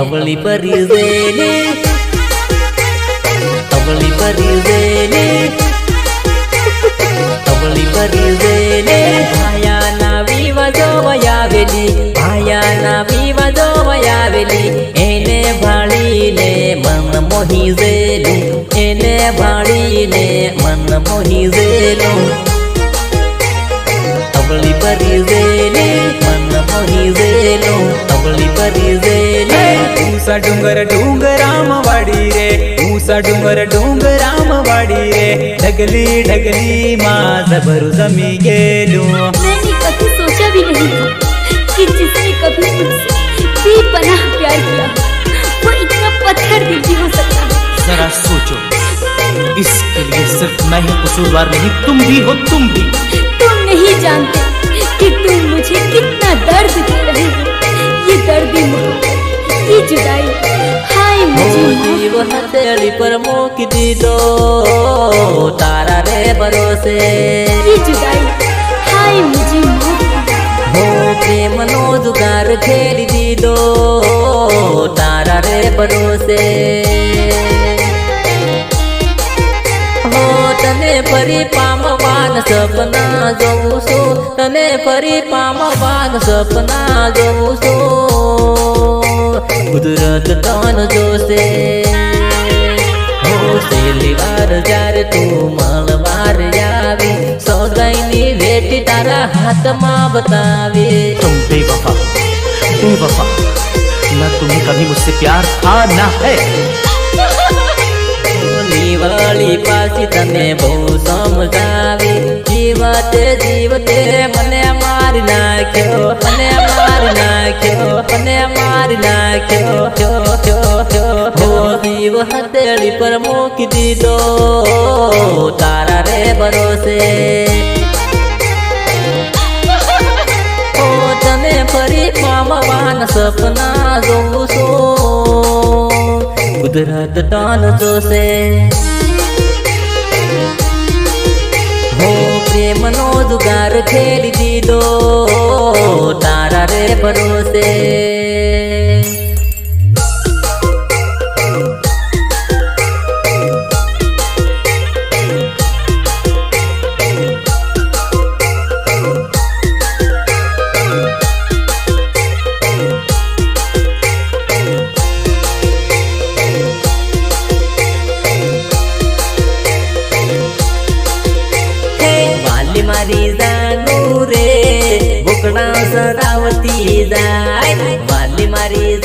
अवली परी जेले अवली परी जेले अवली परी जेले भायाना विवादो वयावेली भायाना विवादो वयावेली एने भाळीने मन मोही जेलो एने भाळीने मन मोही जेलो अवली परी जेले मन मोही जेलो अवली परी जेले ऊसा डोंगर डोंगराम वाडी रे ऊसा डोंगर डोंगराम वाडी रे ढगली ढगली माझा भरू जमी गेलो। मैंने कभी सोचा भी नहीं था कि जिसने कभी मुझसे बेपनाह प्यार किया वो इतना पत्थर दिल भी हो सकता है। जरा सोचो, इसके लिए सिर्फ मैं ही कसूरवार नहीं, तुम भी हो, तुम भी। तुम नहीं जानते कि तुम मुझे कितना दर्द दे रहे हो। ये दर्दी मोहब्बत, ये जुदाई, हाय मुझे जीव हथेली पर मूक दीदो तारा रे भरोसे ये जुदाई, हाय मुझे मोहब्बत। हो प्रेम नो जुगार खेली दीदो तारा रे भरोसे हो तने फरी पामवान सपना जोऊ सो तने फरी पामवान सपना जोऊ सो कुदरत तन जोसे हो सेली वार जारे तू मलवार यावी सौगाईनी भेटी तारा हाथ मां बतावे तुम बेवफा बेवफा, न तुम्हें कभी मुझसे प्यार था ना है। वाली पासी तने बहु समझावी जीवते जीवते मने मारी नाख्यो मने मारी नाख्यो मने मारी नाख्यो क्यो क्यो क्यो हो जीव हथेली पर मूक दीदो तारा रे भरोसे हो तने फरी पामवान सपना जोऊ सो कुदरत दान जोसे हो प्रेम नो जुगार खेली दीदो तारा रे भरोसे मारी जानू रे बोकड़ा सरावती जाय वाली मारी